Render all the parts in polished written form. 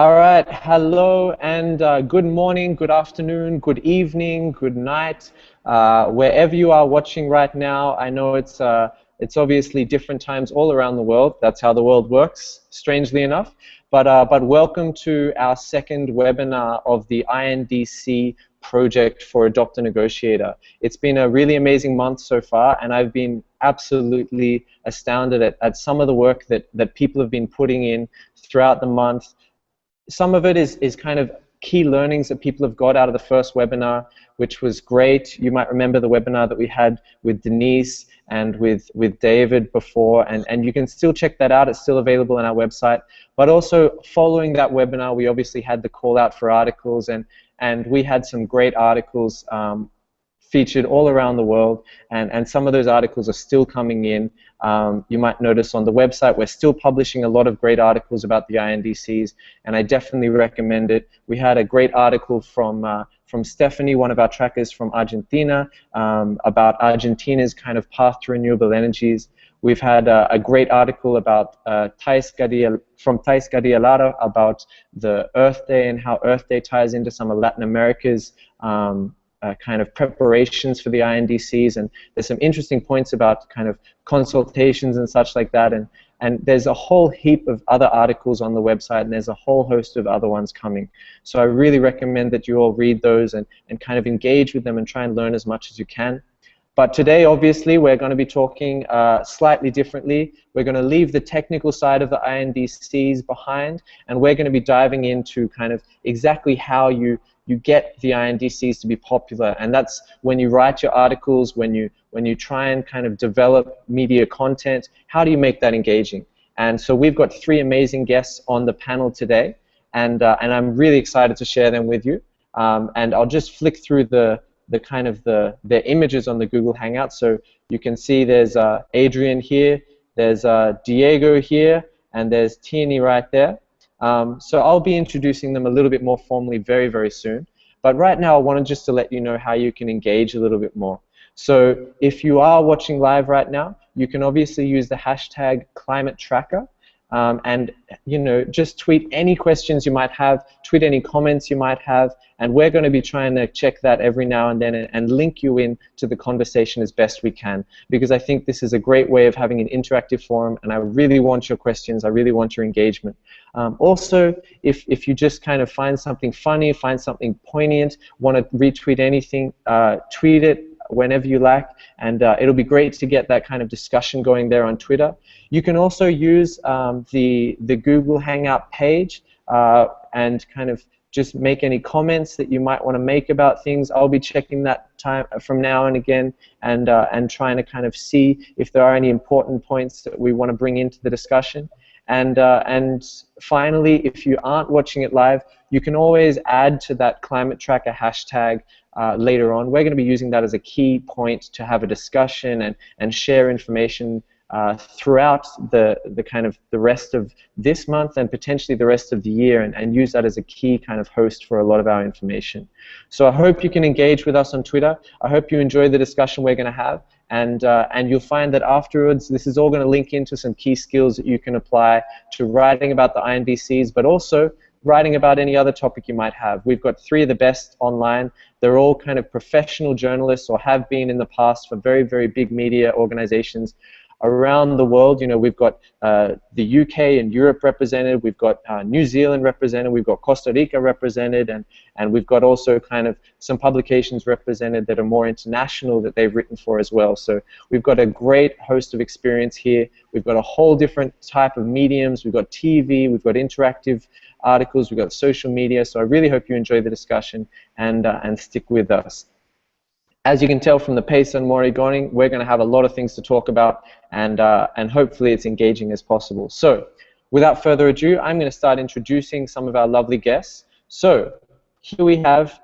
All right, hello and good morning, good afternoon, good evening, good night, wherever you are watching right now. I know it's obviously different times all around the world. That's how the world works, strangely enough. But welcome to our second webinar of the INDC project for Adopt a Negotiator. It's been a really amazing month so far, and I've been absolutely astounded at some of the work that people have been putting in throughout the month. Some of it is kind of key learnings that people have got out of the first webinar, which was great. You might remember the webinar that we had with Denise and with David before, and you can still check that out. It's still available on our website. But also, following that webinar, we obviously had the call out for articles, and we had some great articles featured all around the world, and some of those articles are still coming in. You might notice on the website we're still publishing a lot of great articles about the INDCs, and I definitely recommend it. We had a great article from Stephanie, one of our trackers from Argentina, about Argentina's kind of path to renewable energies. We've had a great article about from Thais Gadialara about the Earth Day and how Earth Day ties into some of Latin America's kind of preparations for the INDCs, and there's some interesting points about kind of consultations and such like that, and there's a whole heap of other articles on the website, and there's a whole host of other ones coming. So I really recommend that you all read those and kind of engage with them and try and learn as much as you can. But today, obviously, we're going to be talking slightly differently. We're going to leave the technical side of the INDCs behind, and we're going to be diving into kind of exactly how you get the INDCs to be popular, and that's when you write your articles, when you try and kind of develop media content. How do you make that engaging? And so we've got three amazing guests on the panel today, and I'm really excited to share them with you. And I'll just flick through the images on the Google Hangout, so you can see there's Adrien here, there's Diego here, and there's Tierney right there. So I'll be introducing them a little bit more formally very, very soon. But right now, I wanted just to let you know how you can engage a little bit more. So if you are watching live right now, you can obviously use the hashtag #ClimateTracker. And just tweet any questions you might have, tweet any comments you might have, and we're going to be trying to check that every now and then and link you in to the conversation as best we can, because I think this is a great way of having an interactive forum, and I really want your questions, I really want your engagement. Also, if you just kind of find something funny, find something poignant, want to retweet anything, tweet it whenever you like, and it'll be great to get that kind of discussion going there on Twitter. You can also use the Google Hangout page and kind of just make any comments that you might want to make about things. I'll be checking that time from now and again, and trying to kind of see if there are any important points that we want to bring into the discussion. And finally, if you aren't watching it live, you can always add to that Climate Tracker hashtag later on. We're going to be using that as a key point to have a discussion and share information throughout the kind of the rest of this month and potentially the rest of the year, and use that as a key kind of host for a lot of our information. So I hope you can engage with us on Twitter. I hope you enjoy the discussion we're going to have, and you'll find that afterwards this is all going to link into some key skills that you can apply to writing about the INDCs, but also writing about any other topic you might have. We've got three of the best online. They're all kind of professional journalists, or have been in the past, for very, very big media organizations around the world. We've got the UK and Europe represented, we've got New Zealand represented, we've got Costa Rica represented, and we've got also kind of some publications represented that are more international that they've written for as well. So we've got a great host of experience here. We've got a whole different type of mediums. We've got TV, we've got interactive articles, we've got social media. So I really hope you enjoy the discussion and stick with us. As you can tell from the pace and Mori going, we're going to have a lot of things to talk about, and hopefully it's engaging as possible. So without further ado, I'm going to start introducing some of our lovely guests. So here we have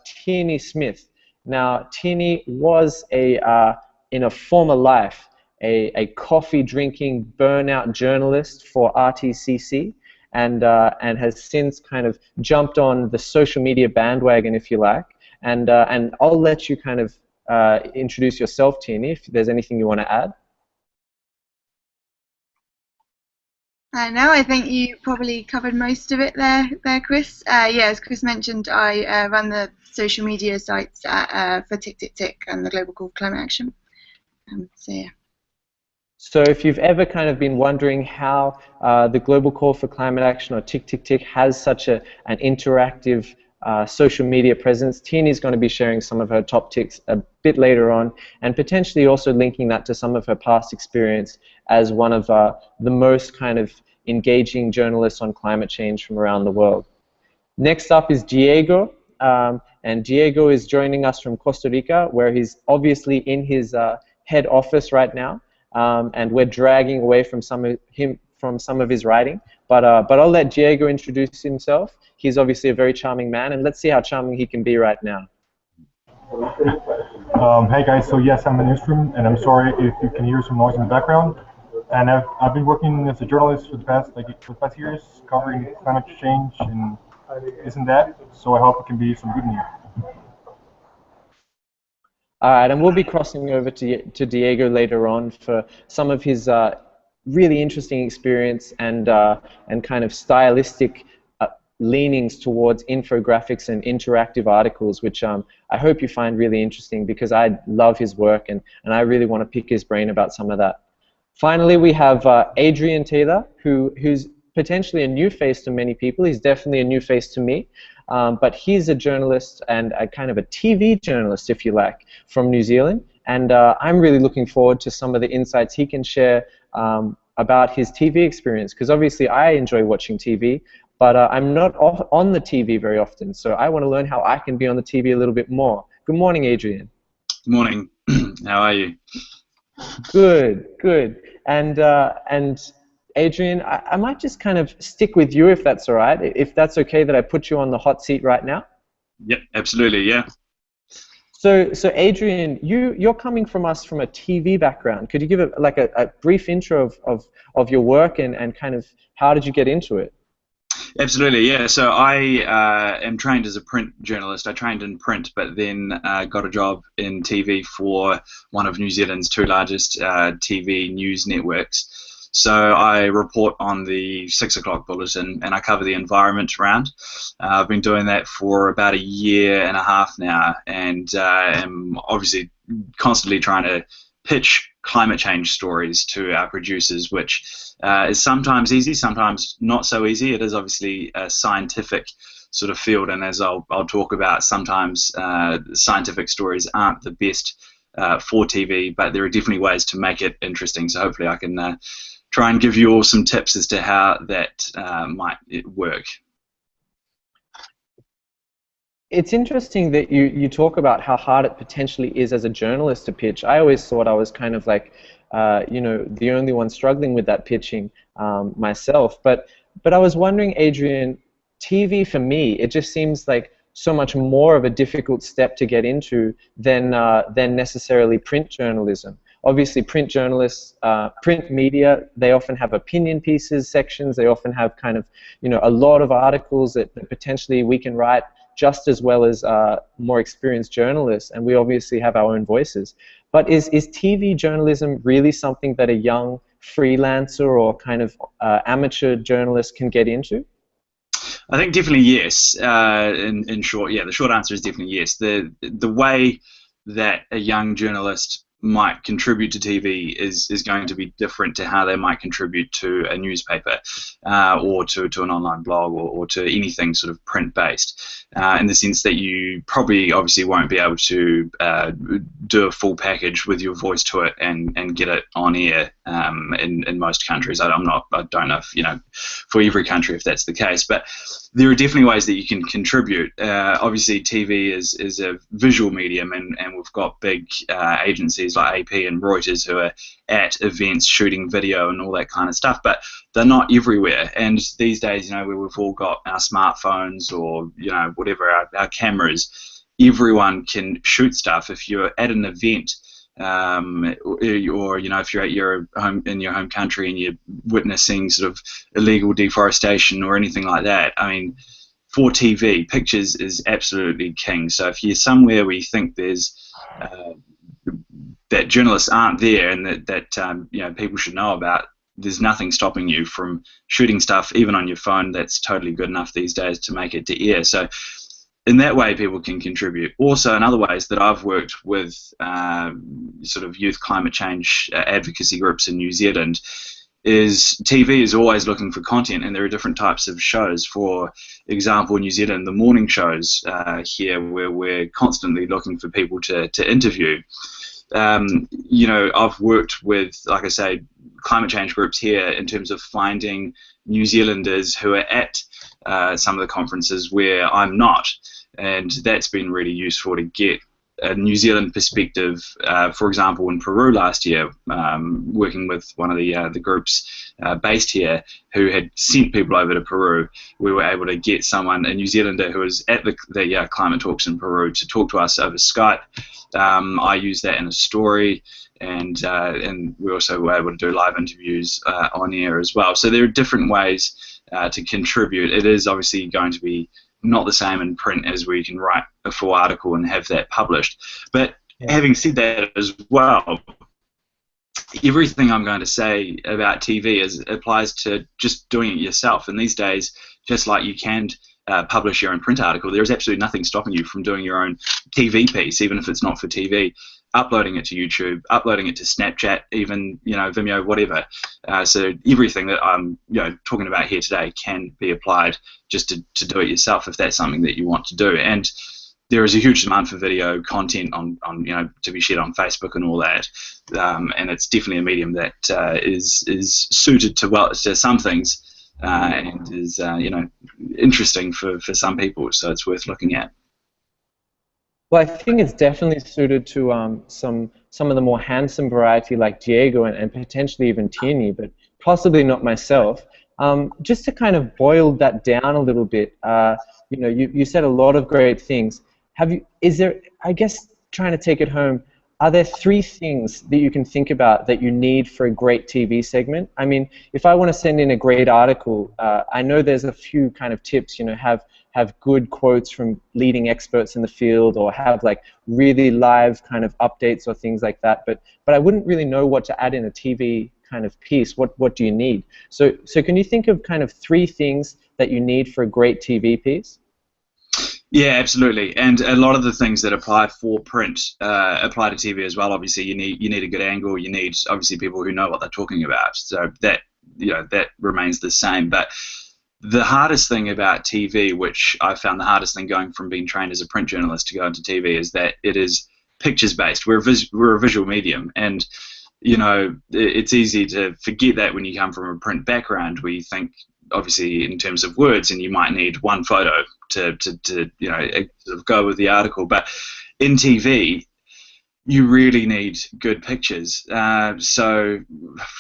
Tierney Smith. Now, Tierney was in a former life a coffee-drinking burnout journalist for RTCC, and has since kind of jumped on the social media bandwagon, if you like. And I'll let you kind of introduce yourself, Tierney, if there's anything you want to add. No, I think you probably covered most of it there, Chris. Yeah, as Chris mentioned, I run the social media sites for Tick Tick Tick and the Global Call for Climate Action. So yeah. So if you've ever kind of been wondering how the Global Call for Climate Action, or Tick Tick Tick, has such an interactive social media presence, Tina's going to be sharing some of her top ticks a bit later on, and potentially also linking that to some of her past experience as one of the most kind of engaging journalists on climate change from around the world. Next up is Diego, and Diego is joining us from Costa Rica, where he's obviously in his head office right now, and we're dragging away from some of his writing. But I'll let Diego introduce himself. He's obviously a very charming man, and let's see how charming he can be right now. Hey guys, so yes, I'm in the newsroom, and I'm sorry if you can hear some noise in the background. And I've been working as a journalist for the past years, covering climate change and this and that. So I hope it can be some good news. All right, and we'll be crossing over to Diego later on for some of his really interesting experience and kind of stylistic leanings towards infographics and interactive articles, which I hope you find really interesting, because I love his work and I really want to pick his brain about some of that. Finally, we have Adrien Taylor, who's potentially a new face to many people. He's definitely a new face to me, but he's a journalist and a kind of a TV journalist, if you like, from New Zealand. And I'm really looking forward to some of the insights he can share about his TV experience, because obviously I enjoy watching TV, but I'm not on the TV very often, so I want to learn how I can be on the TV a little bit more. Good morning, Adrien. Good morning. How are you? Good, good. And Adrien, I might just kind of stick with you, if that's all right, if that's okay that I put you on the hot seat right now. Yep, absolutely, yeah. So Adrien, you're coming from us from a TV background. Could you give a brief intro of your work and kind of how did you get into it? Absolutely, yeah. So I am trained as a print journalist. I trained in print, but then got a job in TV for one of New Zealand's two largest TV news networks. So I report on the 6 o'clock bulletin, and I cover the environment round. I've been doing that for about a year and a half now, and am obviously constantly trying to pitch climate change stories to our producers, which is sometimes easy, sometimes not so easy. It is obviously a scientific sort of field, and as I'll talk about, sometimes scientific stories aren't the best for TV, but there are definitely ways to make it interesting. So hopefully I can try and give you all some tips as to how that might work. It's interesting that you talk about how hard it potentially is as a journalist to pitch. I always thought I was kind of like, you know, the only one struggling with that pitching myself. But I was wondering, Adrien, TV for me, it just seems like so much more of a difficult step to get into than necessarily print journalism. Obviously, print journalists, print media, they often have opinion pieces, sections. They often have kind of, you know, a lot of articles that potentially we can write just as well as more experienced journalists, and we obviously have our own voices. But is TV journalism really something that a young freelancer or kind of amateur journalist can get into? I think definitely yes. In short, yeah, the short answer is definitely yes. The way that a young journalist might contribute to TV is going to be different to how they might contribute to a newspaper or to an online blog or to anything sort of print-based, in the sense that you probably obviously won't be able to do a full package with your voice to it and get it on air in most countries. I don't know if, you know, for every country if that's the case, but there are definitely ways that you can contribute. Obviously, TV is a visual medium, and we've got big agencies like AP and Reuters who are at events shooting video and all that kind of stuff, but they're not everywhere. And these days, you know, where we've all got our smartphones or, you know, whatever, our cameras, everyone can shoot stuff. If you're at an event, or you know, if you're at your home in your home country and you're witnessing sort of illegal deforestation or anything like that, I mean, for TV, pictures is absolutely king. So if you're somewhere where you think there's that journalists aren't there and that you know, people should know about, there's nothing stopping you from shooting stuff, even on your phone. That's totally good enough these days to make it to air. So in that way, people can contribute. Also, in other ways that I've worked with sort of youth climate change advocacy groups in New Zealand, is TV is always looking for content, and there are different types of shows. For example, in New Zealand, the morning shows here, where we're constantly looking for people to interview. You know, I've worked with, like I say, climate change groups here in terms of finding New Zealanders who are at some of the conferences where I'm not, and that's been really useful to get a New Zealand perspective. For example, in Peru last year, working with one of the groups based here who had sent people over to Peru, we were able to get someone, a New Zealander who was at the climate talks in Peru, to talk to us over Skype. I used that in a story, and we also were able to do live interviews on air as well. So there are different ways to contribute. It is obviously going to be not the same in print as where you can write a full article and have that published. But having said that as well, everything I'm going to say about TV applies to just doing it yourself. And these days, just like you can publish your own print article, there's absolutely nothing stopping you from doing your own TV piece, even if it's not for TV, uploading it to YouTube, uploading it to Snapchat, even, you know, Vimeo, whatever. So everything that I'm, you know, talking about here today can be applied just to do it yourself if that's something that you want to do. And there is a huge demand for video content on you know, to be shared on Facebook and all that. And it's definitely a medium that is suited to some things, and is you know, interesting for some people. So it's worth looking at. Well, I think it's definitely suited to some of the more handsome variety like Diego and potentially even Tierney, but possibly not myself. Just to kind of boil that down a little bit, you know, you said a lot of great things. Is there, I guess, trying to take it home, are there 3 things that you can think about that you need for a great TV segment? I mean, if I want to send in a great article, I know there's a few kind of tips, you know, have good quotes from leading experts in the field, or have like really live kind of updates or things like that. But I wouldn't really know what to add in a TV kind of piece. What do you need? So can you think of kind of 3 things that you need for a great TV piece? Yeah, absolutely. And a lot of the things that apply for print apply to TV as well. Obviously, you need a good angle. You need, obviously, people who know what they're talking about. So that, you know, that remains the same. But the hardest thing about TV, which I found the hardest thing going from being trained as a print journalist to go into TV, is that it is pictures based. We're a visual medium, and you know, it's easy to forget that when you come from a print background, where you think obviously in terms of words, and you might need one photo to you know, sort of go with the article. But in TV, you really need good pictures. So,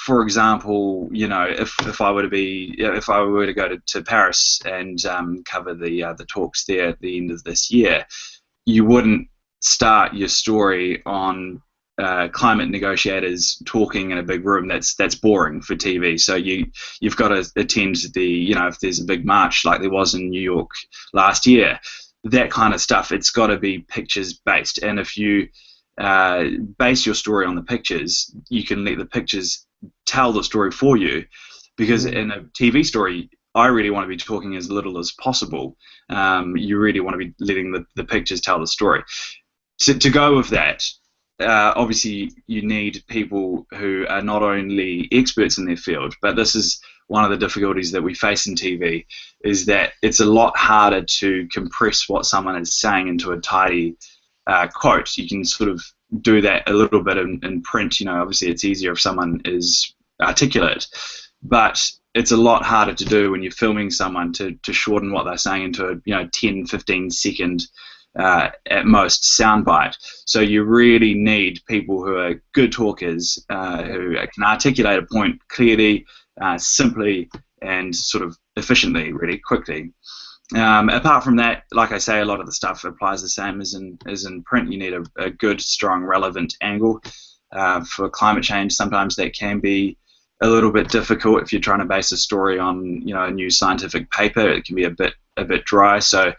for example, you know, if I were to go to Paris and cover the talks there at the end of this year, you wouldn't start your story on climate negotiators talking in a big room. That's boring for TV. So you've got to attend the, you know, if there's a big march like there was in New York last year, that kind of stuff, it's got to be pictures based. And if you base your story on the pictures, you can let the pictures tell the story for you, because in a TV story, I really want to be talking as little as possible. You really want to be letting the pictures tell the story. To go with that, obviously you need people who are not only experts in their field, but this is one of the difficulties that we face in TV, is that it's a lot harder to compress what someone is saying into a tidy quote. You can sort of do that a little bit in print. You know, obviously it's easier if someone is articulate, but it's a lot harder to do when you're filming someone to shorten what they're saying into a, you know, 10-15 second at most soundbite. So you really need people who are good talkers, who can articulate a point clearly, simply, and sort of efficiently, really quickly. Apart from that, like I say, a lot of the stuff applies the same as in print. You need a good, strong, relevant angle. For climate change, sometimes that can be a little bit difficult if you're trying to base a story on, you know, a new scientific paper. It can be a bit dry. So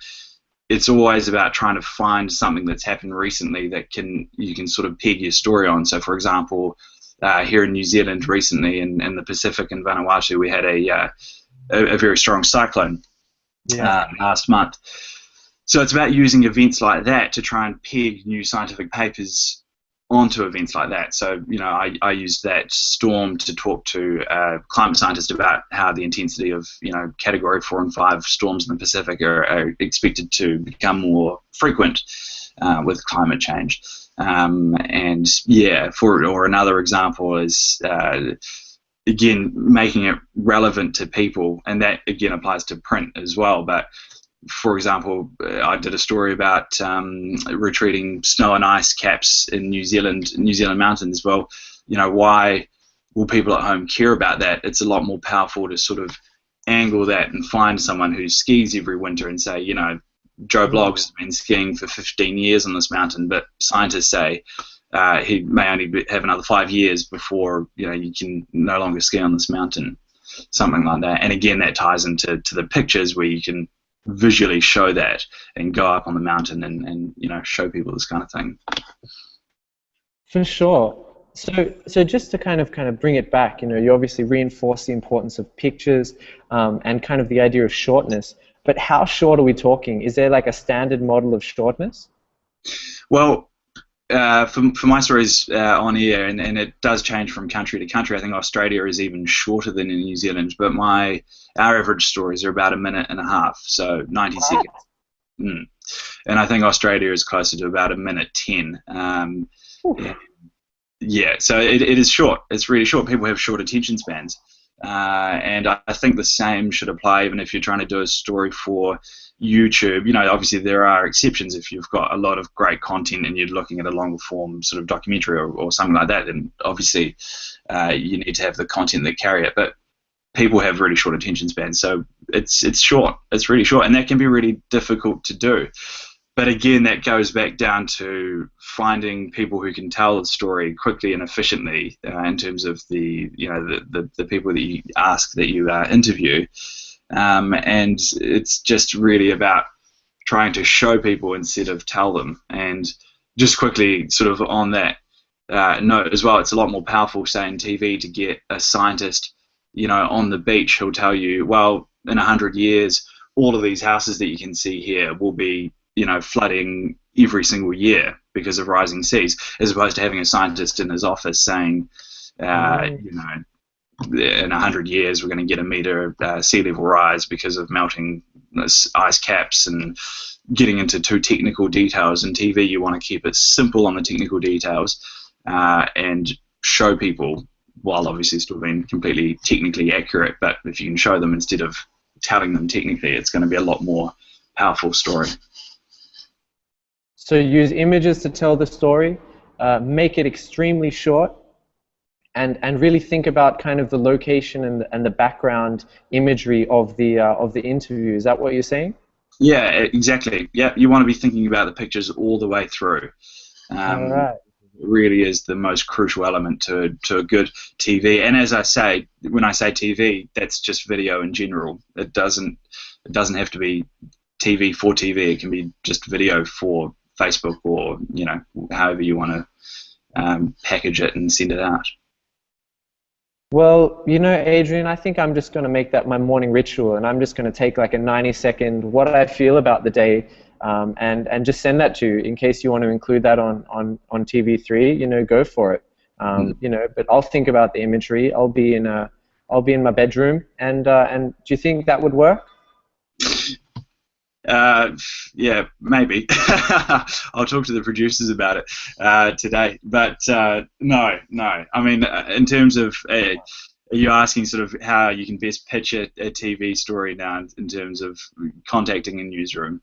it's always about trying to find something that's happened recently that you can sort of peg your story on. So, for example, here in New Zealand recently, in the Pacific and Vanuatu, we had a very strong cyclone last month. So it's about using events like that to try and peg new scientific papers onto events like that. So, you know, I used that storm to talk to climate scientists about how the intensity of, you know, Category 4 and 5 storms in the Pacific are expected to become more frequent with climate change. And yeah, or another example is again making it relevant to people, and that again applies to print as well. But for example, I did a story about retreating snow and ice caps in New Zealand mountains. Well, you know, why will people at home care about that? It's a lot more powerful to sort of angle that and find someone who skis every winter and say, you know, Joe Bloggs has been skiing for 15 years on this mountain, but scientists say he may only have another 5 years before, you know, you can no longer ski on this mountain, something like that. And again, that ties into the pictures where you can visually show that and go up on the mountain and you know, show people this kind of thing. For sure. So just to kind of bring it back, you know, you obviously reinforce the importance of pictures and kind of the idea of shortness. But how short are we talking? Is there like a standard model of shortness? Well, for my stories on air, and it does change from country to country. I think Australia is even shorter than in New Zealand, but our average stories are about 1.5 minutes, so 90 seconds. And I think Australia is closer to about 1:10. Yeah, so it is short. It's really short. People have short attention spans. And I think the same should apply even if you're trying to do a story for YouTube. You know, obviously there are exceptions if you've got a lot of great content and you're looking at a longer form sort of documentary or something like that, then obviously you need to have the content that carry it. But people have really short attention spans, so it's short. It's really short, and that can be really difficult to do. But again, that goes back down to finding people who can tell the story quickly and efficiently in terms of the people that you ask, that you interview, and it's just really about trying to show people instead of tell them. And just quickly, sort of on that note as well, it's a lot more powerful, say, in TV, to get a scientist, you know, on the beach who'll tell you, well, in 100 years, all of these houses that you can see here will be, you know, flooding every single year because of rising seas, as opposed to having a scientist in his office saying, you know, in 100 years we're going to get 1 meter sea level rise because of melting ice caps, and getting into too technical details. In TV, you want to keep it simple on the technical details and show people, while obviously still being completely technically accurate. But if you can show them instead of telling them technically, it's going to be a lot more powerful story. So use images to tell the story, make it extremely short, and really think about kind of the location and the background imagery of the interview. Is that what you're saying? Yeah, exactly. Yeah, you want to be thinking about the pictures all the way through. All right. It really is the most crucial element to a good TV. And as I say, when I say TV, that's just video in general. It doesn't have to be TV for TV. It can be just video for Facebook, or, you know, however you want to package it and send it out. Well, you know, Adrien, I think I'm just going to make that my morning ritual, and I'm just going to take like a 90-second what I feel about the day, and just send that to you in case you want to include that on TV3. You know, go for it. You know, but I'll think about the imagery. I'll be in my bedroom, and do you think that would work? Yeah, maybe. I'll talk to the producers about it today. But no. I mean, in terms of, are you asking sort of how you can best pitch a TV story now in terms of contacting a newsroom?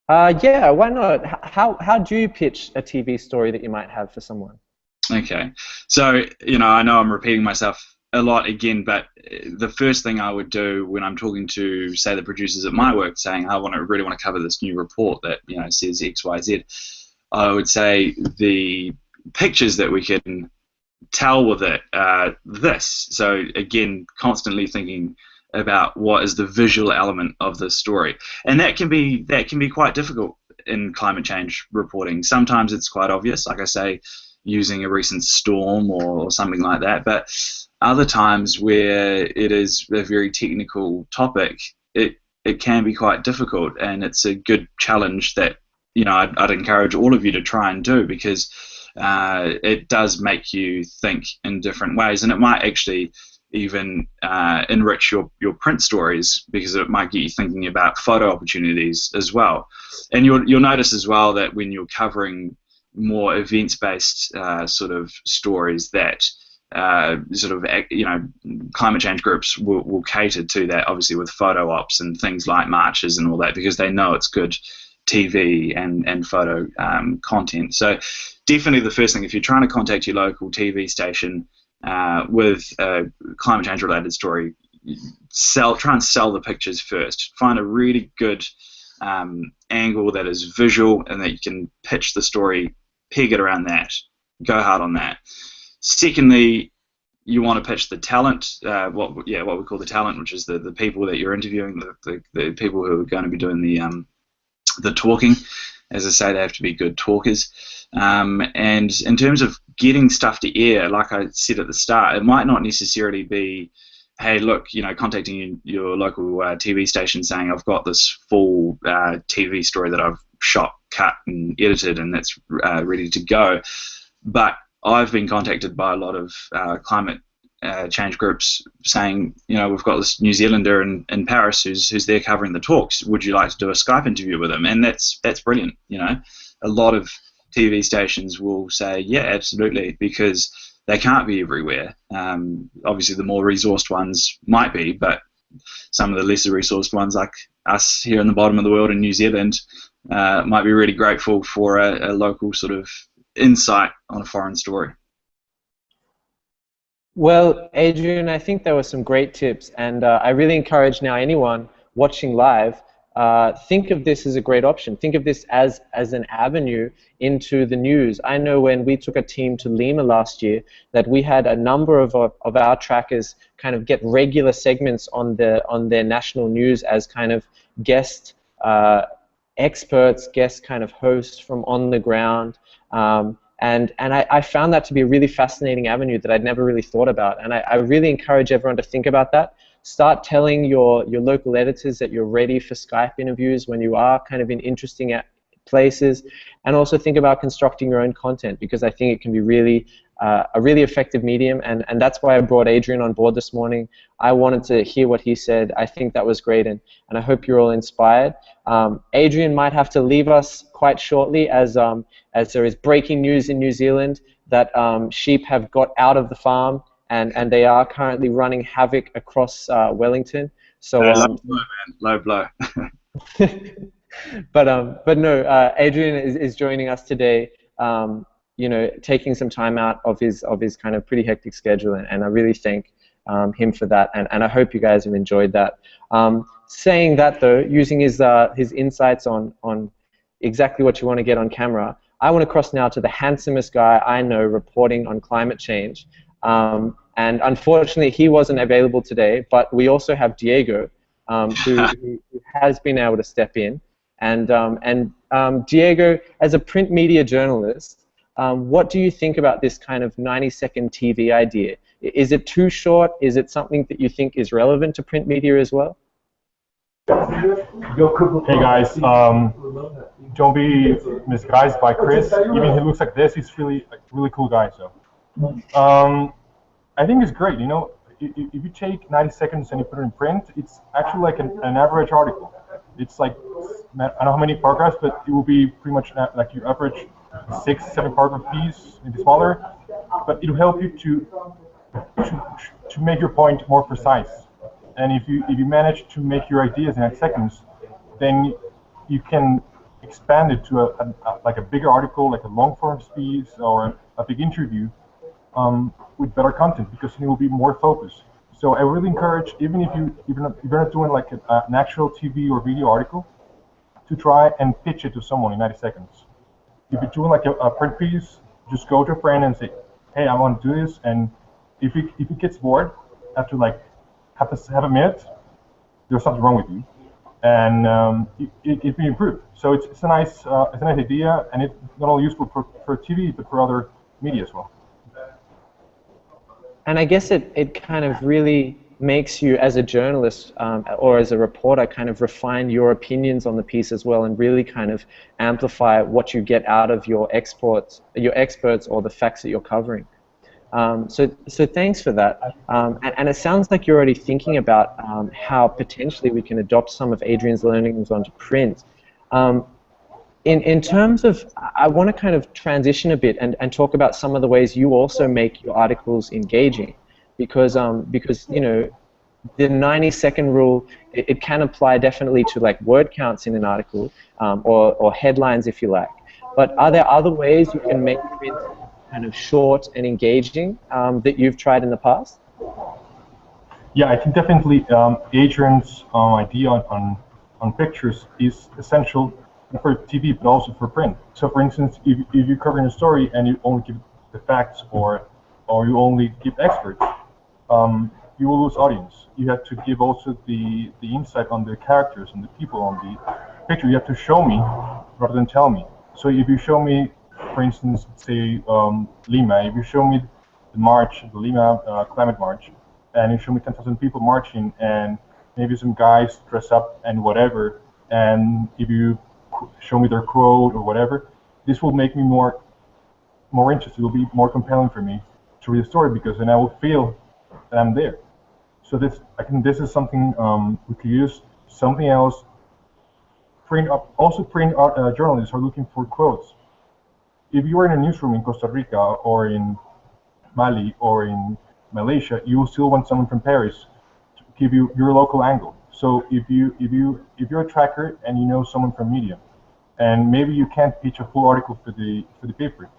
Yeah, why not? How do you pitch a TV story that you might have for someone? Okay, so, you know, I know I'm repeating myself a lot again, but the first thing I would do when I'm talking to, say, the producers at my work, saying I really want to cover this new report that, you know, says X, Y, Z, I would say the pictures that we can tell with it this. So again, constantly thinking about what is the visual element of this story, and that can be quite difficult in climate change reporting. Sometimes it's quite obvious, like I say. using a recent storm or something like that. But other times where it is a very technical topic, it can be quite difficult, and it's a good challenge that I'd encourage all of you to try and do, because it does make you think in different ways, and it might actually even enrich your print stories, because it might get you thinking about photo opportunities as well. And you'll notice as well that when you're covering more events-based sort of stories, that climate change groups will cater to that, obviously with photo ops and things like marches and all that, because they know it's good TV and photo content. So definitely the first thing, if you're trying to contact your local TV station with a climate change related story, try and sell the pictures first. Find a really good angle that is visual and that you can pitch the story, peg it around that, go hard on that. Secondly, you want to pitch the talent, what we call the talent, which is the people that you're interviewing, the people who are going to be doing the talking. As I say, they have to be good talkers. And in terms of getting stuff to air, like I said at the start, it might not necessarily be, hey, look, contacting your local TV station saying, I've got this full TV story that I've shot, cut, and edited, and that's ready to go. But I've been contacted by a lot of climate change groups saying, we've got this New Zealander in Paris who's there covering the talks. Would you like to do a Skype interview with him? And that's brilliant. A lot of TV stations will say, yeah, absolutely, because they can't be everywhere. Obviously, the more resourced ones might be, but some of the lesser resourced ones, like us here in the bottom of the world in New Zealand, might be really grateful for a local sort of insight on a foreign story. Well, Adrien, I think there were some great tips, and I really encourage now anyone watching live, think of this as a great option. Think of this as an avenue into the news. I know when we took a team to Lima last year, that we had a number of our trackers kind of get regular segments on their national news as kind of guest experts, guest kind of hosts from on the ground. And I found that to be a really fascinating avenue that I'd never really thought about. And I really encourage everyone to think about that. Start telling your local editors that you're ready for Skype interviews when you are kind of in interesting places. And also think about constructing your own content, because I think it can be really a really effective medium. And that's why I brought Adrien on board this morning. I wanted to hear what he said. I think that was great, and I hope you're all inspired. Adrien might have to leave us quite shortly, as there is breaking news in New Zealand that sheep have got out of the farm, and they are currently running havoc across Wellington. So low blow. but no, Adrien is joining us today. Taking some time out of his kind of pretty hectic schedule, and I really thank him for that, and I hope you guys have enjoyed that. Saying that though, using his insights on exactly what you want to get on camera, I want to cross now to the handsomest guy I know reporting on climate change. And unfortunately, he wasn't available today, but we also have Diego, who has been able to step in. And Diego, as a print media journalist, what do you think about this kind of 90-second TV idea? Is it too short? Is it something that you think is relevant to print media as well? Hey guys, don't be misguided by Chris. Even he looks like this, he's really cool guy. So, I think it's great. If you take 90 seconds and you put it in print, it's actually like an average article. It's like, I don't know how many paragraphs, but it will be pretty much like your average 6-7 paragraph piece, maybe smaller. But it will help you to make your point more precise. And if you manage to make your ideas in 90 seconds, then you can expand it to like a bigger article, like a long form piece or a big interview with better content, because it will be more focused. So I really encourage, even if you're not doing like an actual TV or video article, to try and pitch it to someone in 90 seconds. If you're doing like a print piece, just go to a friend and say, hey, I want to do this. And if it gets bored after like have a minute, there's something wrong with you, and it be improved. So it's a nice idea, and it's not only useful for TV but for other media as well. And I guess it kind of really makes you, as a journalist or as a reporter, kind of refine your opinions on the piece as well, and really kind of amplify what you get out of your experts or the facts that you're covering. So thanks for that. And it sounds like you're already thinking about how potentially we can adopt some of Adrien's learnings onto print. In terms of, I want to kind of transition a bit and talk about some of the ways you also make your articles engaging, because you know, the 90-second rule, it can apply definitely to like word counts in an article, or headlines if you like. But are there other ways you can make print kind of short and engaging that you've tried in the past? Yeah, I think definitely Adrien's idea on pictures is essential for TV, but also for print. So, for instance, if you're covering a story and you only give the facts, or you only give experts, you will lose audience. You have to give also the insight on the characters and the people on the picture. You have to show me rather than tell me. So if you show me, for instance, say Lima, if you show me the march, the Lima climate march, and you show me 10,000 people marching, and maybe some guys dress up and whatever, and if you show me their quote or whatever, this will make me more interested. It will be more compelling for me to read the story, because then I will feel that I'm there. So I think this is something we could use. Something else, print journalists are looking for quotes. If you are in a newsroom in Costa Rica or in Mali or in Malaysia, you will still want someone from Paris to give you your local angle. So if you're a tracker and you know someone from media, and maybe you can't pitch a full article for the paper,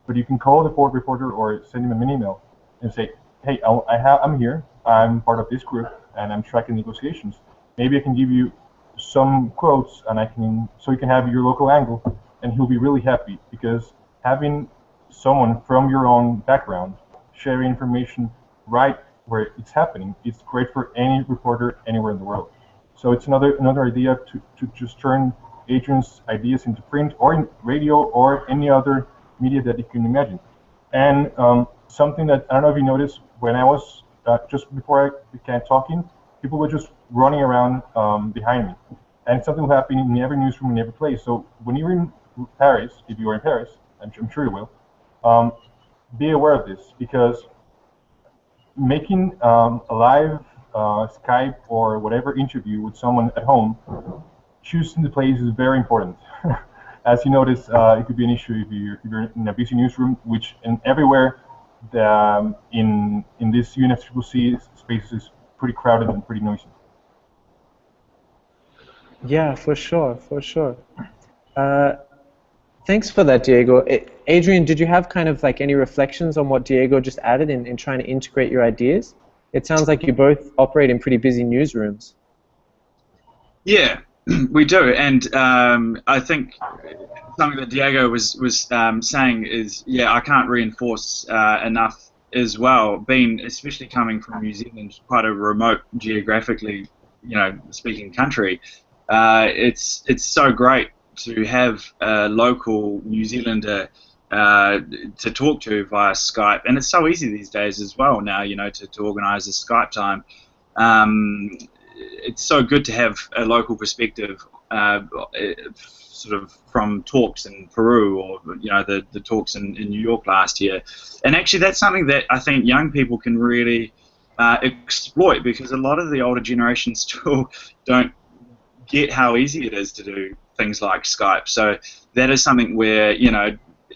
but you can call the reporter or send him an email and say, hey, I'm here, I'm part of this group, and I'm tracking negotiations. Maybe I can give you some quotes, and so you can have your local angle, and he'll be really happy, because having someone from your own background sharing information right where it's happening, it's great for any reporter anywhere in the world. So it's another idea to just turn Adrien's ideas into print or in radio or any other media that you can imagine. And something that I don't know if you noticed, when I was just before I began talking, people were just running around behind me, and something will happen in every newsroom in every place. So when you're in Paris, if you are in Paris, I'm sure you will, be aware of this, because making a live Skype or whatever interview with someone at home, choosing the place is very important. As you notice, it could be an issue if you're in a busy newsroom, which everywhere in this UNFCCC space is pretty crowded and pretty noisy. Yeah, for sure, for sure. Thanks for that, Diego. Adrien, did you have kind of like any reflections on what Diego just added in trying to integrate your ideas? It sounds like you both operate in pretty busy newsrooms. Yeah, we do, and I think something that Diego was saying is, yeah, I can't reinforce enough as well. Being, especially coming from New Zealand, quite a remote geographically, speaking country, it's so great to have a local New Zealander to talk to via Skype, and it's so easy these days as well now, to organise a Skype time. It's so good to have a local perspective, sort of from talks in Peru, or the talks in New York last year. And actually, that's something that I think young people can really exploit, because a lot of the older generations still don't get how easy it is to do things like Skype. So that is something where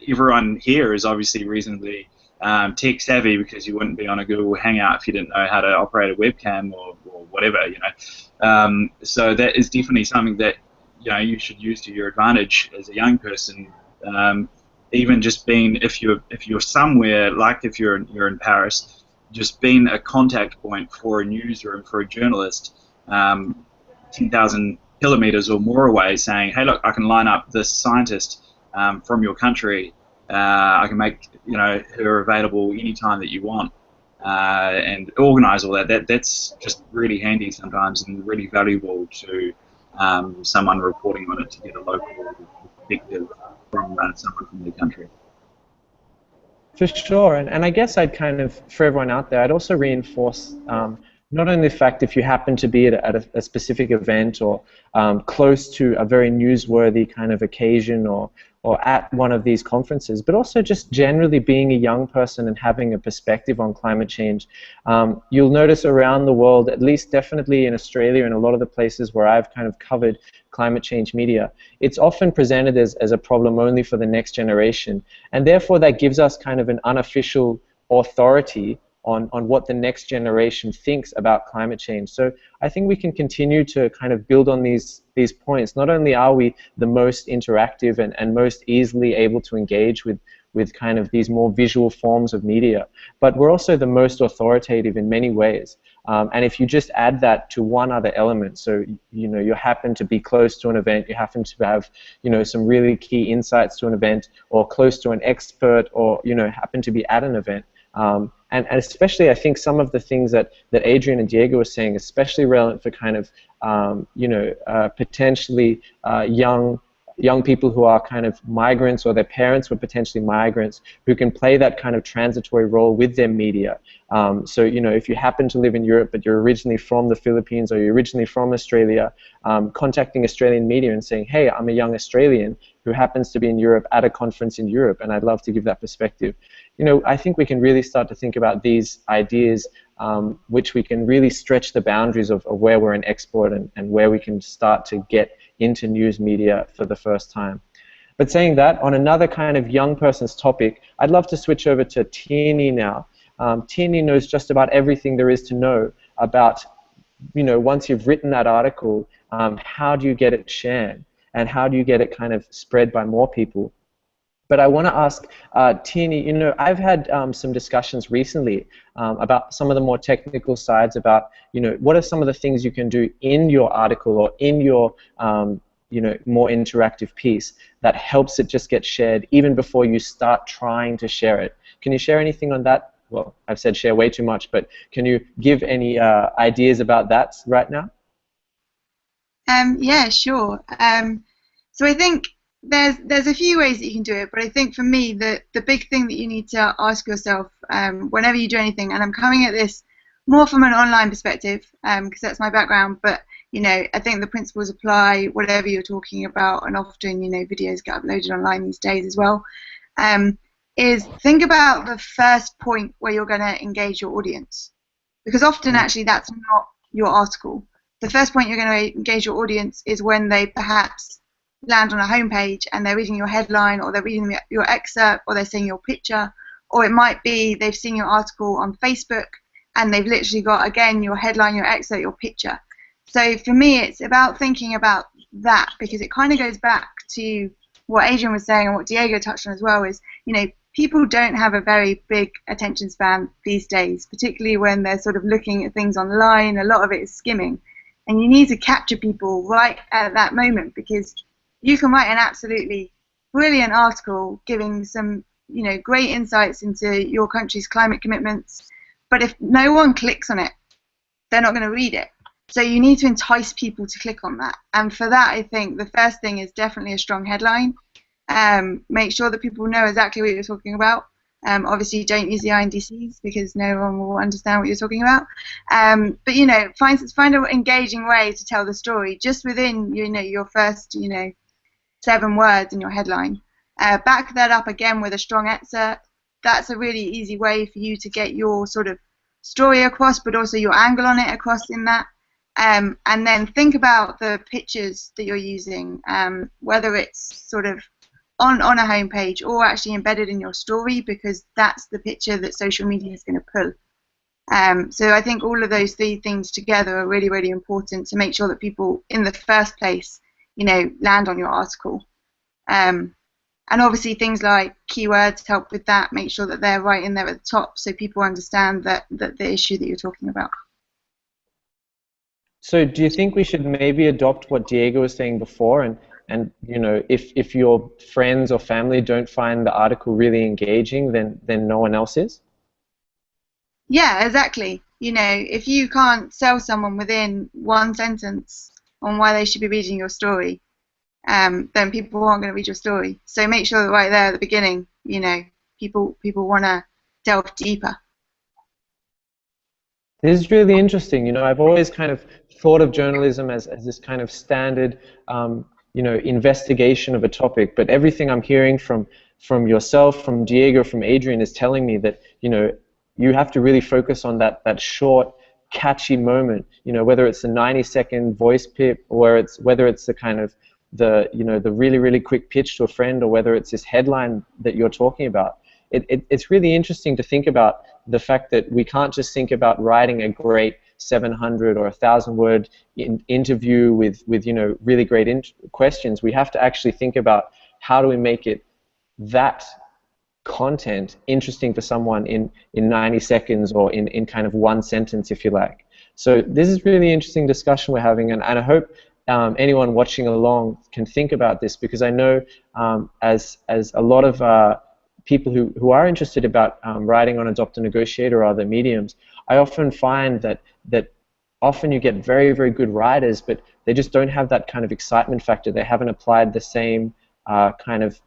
everyone here is obviously reasonably tech savvy, because you wouldn't be on a Google Hangout if you didn't know how to operate a webcam or whatever, so that is definitely something that you should use to your advantage as a young person. Even just being, if you're somewhere, like if you're in Paris, just being a contact point for a newsroom, for a journalist, 10,000 kilometers or more away, saying, hey, look, I can line up this scientist from your country. I can make her available anytime that you want, and organise all that. That's just really handy sometimes, and really valuable to someone reporting on it, to get a local perspective from someone from the country. For sure, and I guess I'd kind of, for everyone out there, I'd also reinforce not only the fact if you happen to be at a specific event or close to a very newsworthy kind of occasion or at one of these conferences, but also just generally being a young person and having a perspective on climate change. You'll notice around the world, at least definitely in Australia and a lot of the places where I've kind of covered climate change media, it's often presented as a problem only for the next generation. And therefore that gives us kind of an unofficial authority on what the next generation thinks about climate change. So I think we can continue to kind of build on these points. Not only are we the most interactive and most easily able to engage with kind of these more visual forms of media, but we're also the most authoritative in many ways. And if you just add that to one other element, so you happen to be close to an event, you happen to have some really key insights to an event, or close to an expert, or happen to be at an event. And especially, I think some of the things that Adrien and Diego were saying, especially relevant for kind of potentially young people who are kind of migrants, or their parents were potentially migrants, who can play that kind of transitory role with their media. So if you happen to live in Europe but you're originally from the Philippines, or you're originally from Australia, contacting Australian media and saying, hey, I'm a young Australian who happens to be in Europe at a conference in Europe, and I'd love to give that perspective. I think we can really start to think about these ideas, which we can really stretch the boundaries of where we're an expert and where we can start to get into news media for the first time. But saying that, on another kind of young person's topic, I'd love to switch over to Tierney now. Tierney knows just about everything there is to know about, once you've written that article, how do you get it shared? And how do you get it kind of spread by more people? But I want to ask Tierney, I've had some discussions recently about some of the more technical sides about, what are some of the things you can do in your article or in your, more interactive piece that helps it just get shared even before you start trying to share it. Can you share anything on that? Well, I've said share way too much, but can you give any ideas about that right now? Yeah, sure. So I think there's a few ways that you can do it, but I think for me the big thing that you need to ask yourself whenever you do anything, and I'm coming at this more from an online perspective because that's my background, but I think the principles apply whatever you're talking about, and often videos get uploaded online these days as well. Is think about the first point where you're going to engage your audience, because often actually that's not your article. The first point you're going to engage your audience is when they perhaps land on a homepage and they're reading your headline, or they're reading your excerpt, or they're seeing your picture, or it might be they've seen your article on Facebook and they've literally got, again, your headline, your excerpt, your picture. So for me, it's about thinking about that, because it kind of goes back to what Adrien was saying and what Diego touched on as well, is people don't have a very big attention span these days, particularly when they're sort of looking at things online. A lot of it is skimming, and you need to capture people right at that moment, because you can write an absolutely brilliant article giving some, great insights into your country's climate commitments, but if no one clicks on it, they're not going to read it. So you need to entice people to click on that, and for that, I think the first thing is definitely a strong headline. Make sure that people know exactly what you're talking about. Obviously, don't use the INDCs because no one will understand what you're talking about. But find an engaging way to tell the story just within your first 7 words in your headline. Back that up again with a strong excerpt. That's a really easy way for you to get your sort of story across, but also your angle on it across in that. And then think about the pictures that you're using, whether it's sort of on a homepage or actually embedded in your story, because that's the picture that social media is going to pull. So I think all of those 3 things together are really, really important to make sure that people in the first place, land on your article. And obviously things like keywords help with that. Make sure that they're right in there at the top so people understand that the issue that you're talking about. So do you think we should maybe adopt what Diego was saying before, and if your friends or family don't find the article really engaging, then no one else is? Yeah, exactly. If you can't sell someone within 1 sentence on why they should be reading your story, then people aren't going to read your story. So make sure that right there at the beginning, people want to delve deeper. This is really interesting. You know, I've always kind of thought of journalism as this kind of standard, you know, investigation of a topic. But everything I'm hearing from yourself, from Diego, from Adrien is telling me that, you know, you have to really focus on that short, catchy moment. You know, whether it's a 90-second voice pip, or whether it's the kind of the really quick pitch to a friend, or whether it's this headline that you're talking about. It's really interesting to think about the fact that we can't just think about writing a great 700 or 1,000-word interview with you know, really great questions. We have to actually think about how do we make it, that content, interesting for someone in 90 seconds or in kind of one sentence, if you like. So this is really interesting discussion we're having, and I hope anyone watching along can think about this, because I know as a lot of people who are interested about writing on Adopt a Negotiator or other mediums, I often find that often you get very, very good writers, but they just don't have that kind of excitement factor. They haven't applied the same kind of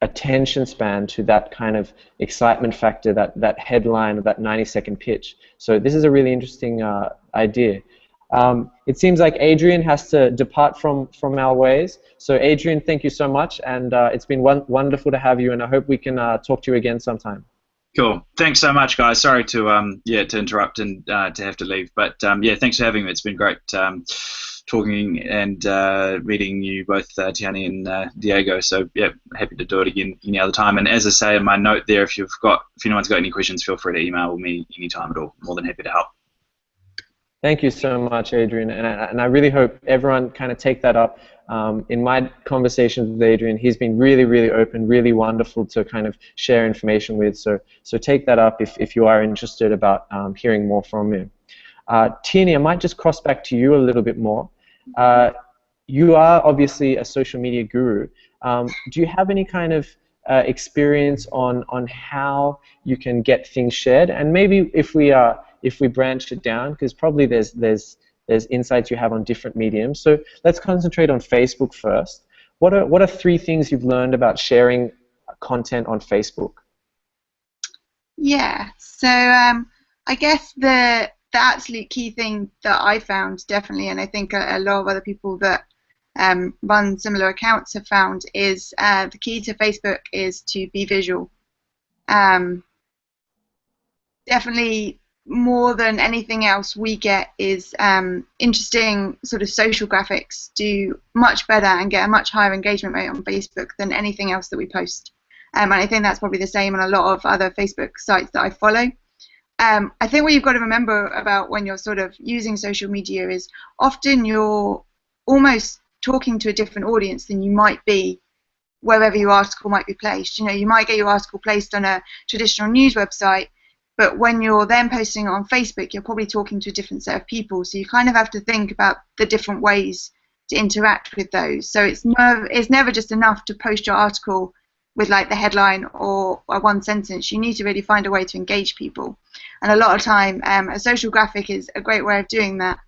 attention span to that kind of excitement factor, that headline or that 90-second pitch. So this is a really interesting idea. It seems like Adrien has to depart from our ways. So Adrien, thank you so much, and it's been wonderful to have you, and I hope we can talk to you again sometime. Cool. Thanks so much, guys. Sorry to to interrupt and to have to leave, but yeah, thanks for having me. It's been great talking and meeting you both, Tiani and Diego. So yeah, happy to do it again any other time. And as I say in my note there, if anyone's got any questions, feel free to email me anytime at all. More than happy to help. Thank you so much, Adrien, and I really hope everyone kind of take that up. In my conversations with Adrien, he's been really, really open, really wonderful to kind of share information with. So take that up if you are interested about hearing more from him. Tiani, I might just cross back to you a little bit more. You are obviously a social media guru. Do you have any kind of experience on how you can get things shared? And maybe if we branch it down, because probably there's insights you have on different mediums. So let's concentrate on Facebook first. What are 3 things you've learned about sharing content on Facebook? Yeah, so I guess the absolute key thing that I found, definitely, and I think a lot of other people that run similar accounts have found, is the key to Facebook is to be visual. Definitely, more than anything else we get is interesting sort of social graphics do much better and get a much higher engagement rate on Facebook than anything else that we post. And I think that's probably the same on a lot of other Facebook sites that I follow. I think what you've got to remember about when you're sort of using social media is often you're almost talking to a different audience than you might be wherever your article might be placed. You know, you might get your article placed on a traditional news website, but when you're then posting it on Facebook, you're probably talking to a different set of people. So you kind of have to think about the different ways to interact with those. So it's never just enough to post your article with like the headline or one sentence. You need to really find a way to engage people. And a lot of time, a social graphic is a great way of doing that.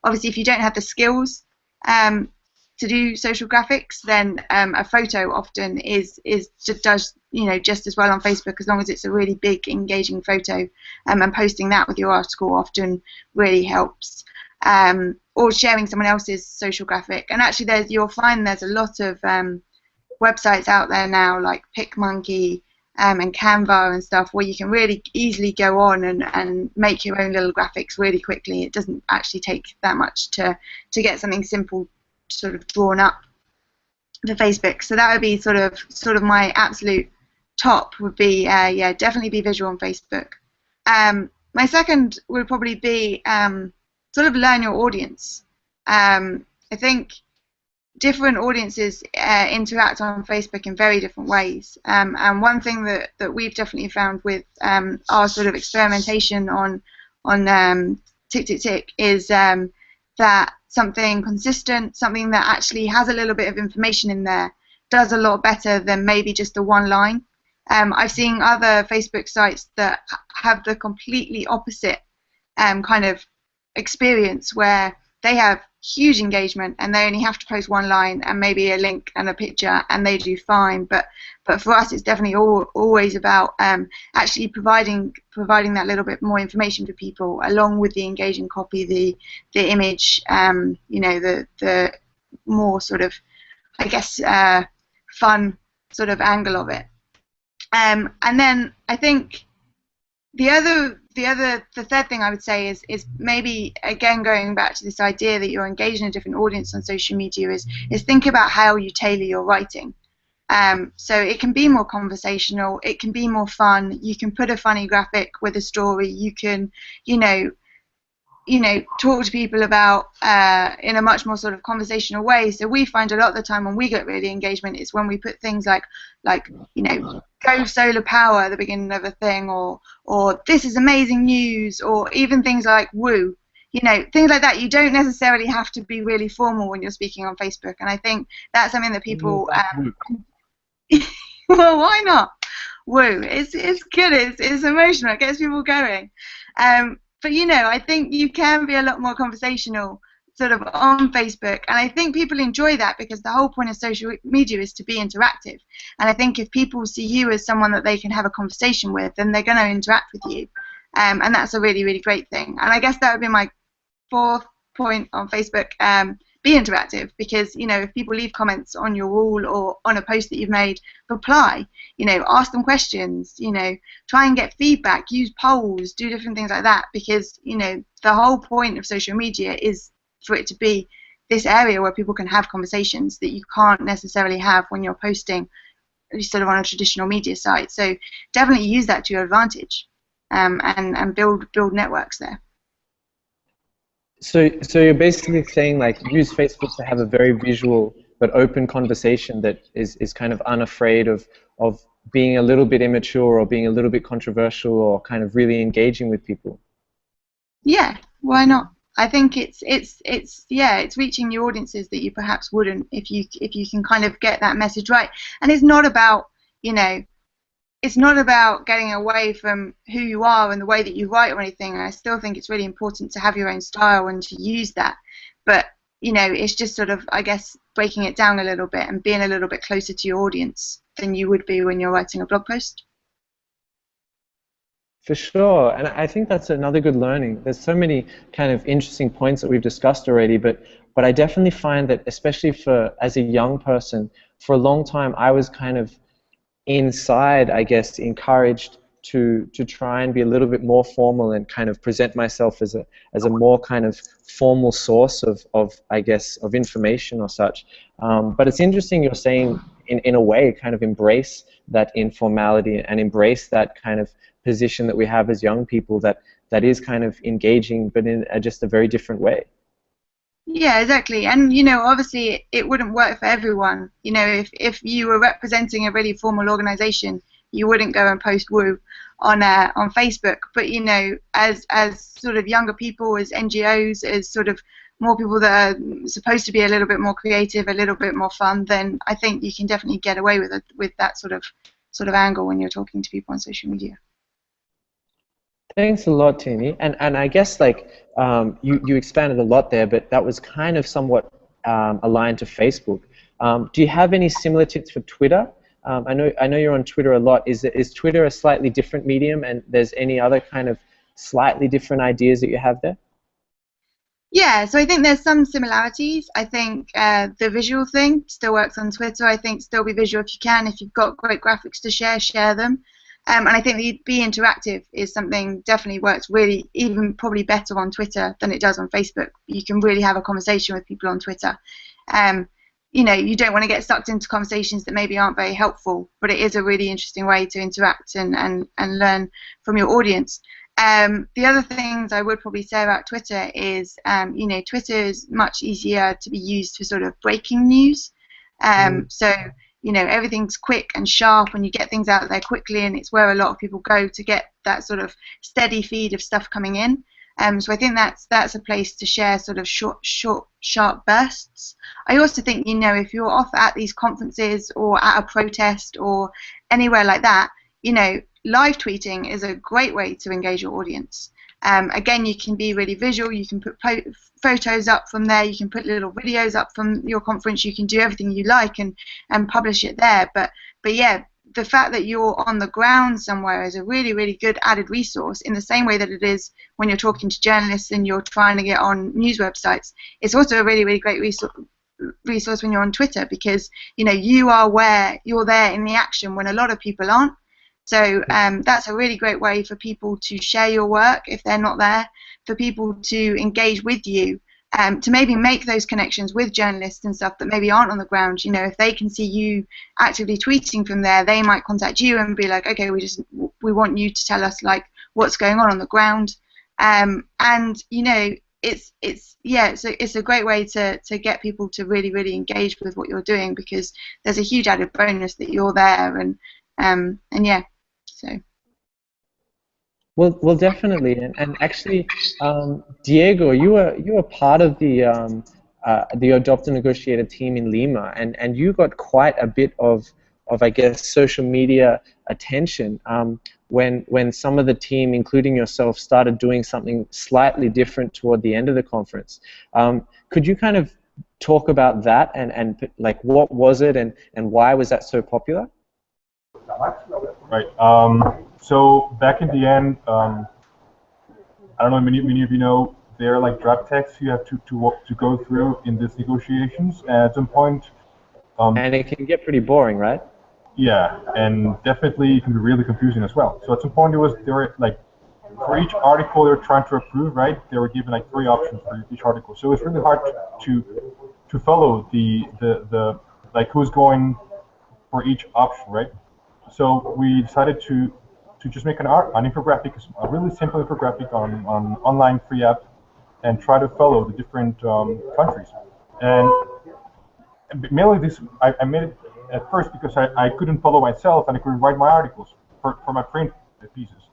Obviously, if you don't have the skills to do social graphics, then a photo often does just as well on Facebook, as long as it's a really big engaging photo, and posting that with your article often really helps. Or sharing someone else's social graphic. And actually, you'll find there's a lot of websites out there now, like PicMonkey and Canva and stuff, where you can really easily go on and make your own little graphics really quickly. It doesn't actually take that much to get something simple sort of drawn up for Facebook. So that would be sort of my absolute top would be yeah, definitely be visual on Facebook. My second would probably be sort of learn your audience. I think different audiences interact on Facebook in very different ways. And one thing that we've definitely found with our sort of experimentation on Tick is that something consistent, something that actually has a little bit of information in there, does a lot better than maybe just the one line. I've seen other Facebook sites that have the completely opposite kind of experience, where they have huge engagement, and they only have to post one line and maybe a link and a picture, and they do fine. But for us, it's definitely always about actually providing that little bit more information for people, along with the engaging copy, the image, you know, the more sort of, I guess, fun sort of angle of it. And then I think the third thing I would say is maybe, again, going back to this idea that you're engaging a different audience on social media, is think about how you tailor your writing. So it can be more conversational, it can be more fun, you can put a funny graphic with a story, you can, you know, talk to people about in a much more sort of conversational way. So we find a lot of the time when we get really engagement is when we put things like you know, go solar power at the beginning of a thing, or this is amazing news, or even things like woo. You know, things like that. You don't necessarily have to be really formal when you're speaking on Facebook, and I think that's something that people well, why not? Woo, it's good, it's emotional, it gets people going. But you know, I think you can be a lot more conversational sort of on Facebook, and I think people enjoy that because the whole point of social media is to be interactive. And I think if people see you as someone that they can have a conversation with, then they're going to interact with you, and that's a really, really great thing. And I guess that would be my fourth point on Facebook. Be interactive, because you know, if people leave comments on your wall or on a post that you've made, reply, you know, ask them questions, you know, try and get feedback, use polls, do different things like that, because you know, the whole point of social media is for it to be this area where people can have conversations that you can't necessarily have when you're posting sort of on a traditional media site. So definitely use that to your advantage, and build networks there. So you're basically saying, like, use Facebook to have a very visual but open conversation that is kind of unafraid of being a little bit immature or being a little bit controversial, or kind of really engaging with people. Yeah, why not? I think it's reaching new audiences that you perhaps wouldn't if you can kind of get that message right. And it's not about, you know, it's not about getting away from who you are and the way that you write or anything. I still think it's really important to have your own style and to use that. But, you know, it's just sort of, I guess, breaking it down a little bit and being a little bit closer to your audience than you would be when you're writing a blog post. For sure, and I think that's another good learning. There's so many kind of interesting points that we've discussed already, but I definitely find that, especially as a young person, for a long time I was kind of inside, I guess, encouraged to try and be a little bit more formal and kind of present myself as a more kind of formal source of I guess, of information or such. But it's interesting you're saying, in a way, kind of embrace that informality and embrace that kind of position that we have as young people that is kind of engaging, but in just a very different way. Yeah, exactly. And you know, obviously it wouldn't work for everyone. You know, if you were representing a really formal organization, you wouldn't go and post woo on Facebook. But you know, as sort of younger people, as NGOs, as sort of more people that are supposed to be a little bit more creative, a little bit more fun, then I think you can definitely get away with it, with that sort of angle when you're talking to people on social media. Thanks a lot, Tini. And I guess, like, you expanded a lot there, but that was kind of somewhat aligned to Facebook. Do you have any similar tips for Twitter? I know you're on Twitter a lot. Is Twitter a slightly different medium, and there's any other kind of slightly different ideas that you have there? Yeah, so I think there's some similarities. I think the visual thing still works on Twitter. I think still be visual if you can. If you've got great graphics to share them. And I think the be interactive is something definitely works really, even probably better on Twitter than it does on Facebook. You can really have a conversation with people on Twitter. You know, you don't want to get sucked into conversations that maybe aren't very helpful, but it is a really interesting way to interact and learn from your audience. The other things I would probably say about Twitter is, you know, Twitter is much easier to be used for sort of breaking news. So, you know, everything's quick and sharp, and you get things out there quickly, and it's where a lot of people go to get that sort of steady feed of stuff coming in. So I think that's a place to share sort of short, sharp bursts. I also think, you know, if you're off at these conferences or at a protest or anywhere like that, you know, live tweeting is a great way to engage your audience. Again, you can be really visual. You can put photos up from there. You can put little videos up from your conference. You can do everything you like and publish it there. But yeah, the fact that you're on the ground somewhere is a really, really good added resource, in the same way that it is when you're talking to journalists and you're trying to get on news websites. It's also a really, really great resource when you're on Twitter, because you're there in the action when a lot of people aren't. So that's a really great way for people to share your work if they're not there, for people to engage with you, to maybe make those connections with journalists and stuff that maybe aren't on the ground. You know, if they can see you actively tweeting from there, they might contact you and be like, okay, we want you to tell us like what's going on the ground. And you know, it's a great way to get people to really, really engage with what you're doing, because there's a huge added bonus that you're there, and yeah. So. Well, definitely, and actually, Diego, you were part of the Adopt and Negotiate team in Lima, and you got quite a bit of I guess social media attention when some of the team, including yourself, started doing something slightly different toward the end of the conference. Could you kind of talk about that and like what was it and why was that so popular? Right. So back in the end, I don't know, many of you know, there are like draft texts you have to go through in these negotiations, and at some point. And it can get pretty boring, right? Yeah, and definitely it can be really confusing as well. So at some point there were like, for each article they were trying to approve, right? They were given like 3 options for each article. So it's really hard to follow the like who's going for each option, right? So we decided to just make an infographic, a really simple infographic on online free app, and try to follow the different countries. And mainly this, I made it at first because I couldn't follow myself and I couldn't write my articles for my print pieces.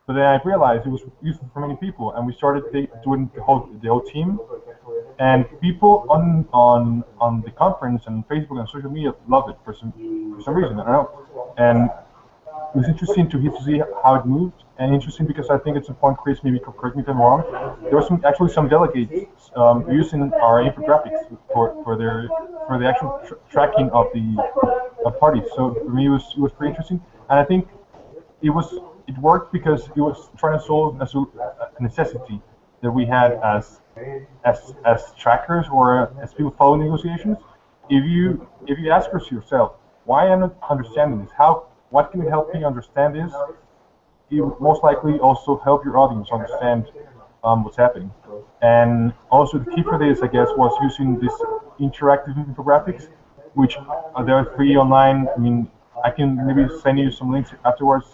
But then I realized it was useful for many people, and we started doing the whole team. And people on the conference and Facebook and social media loved it for some reason, I don't know. And it was interesting to see how it moved, and interesting because I think at some point, Chris, maybe correct me if I'm wrong, there were actually some delegates using our infographics for the actual tracking of the parties. So for me, it was pretty interesting, and I think it worked because it was trying to solve a necessity that we had as trackers or as people following negotiations. If you ask yourself, why am I not understanding this? What can help me understand this? It would most likely also help your audience understand what's happening. And also the key for this, I guess, was using this interactive infographics, which there are free online. I mean, I can maybe send you some links afterwards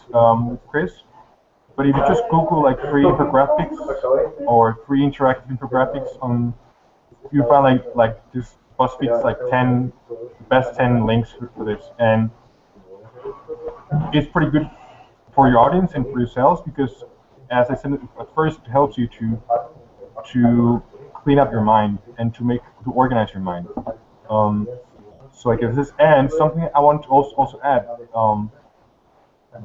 with Chris. But if you just Google like free infographics or free interactive infographics, you find like this BuzzFeed's like best 10 links for this, and it's pretty good for your audience and for yourselves because, as I said at first, it helps you to clean up your mind and to organize your mind. So I guess this, and something I want to also add,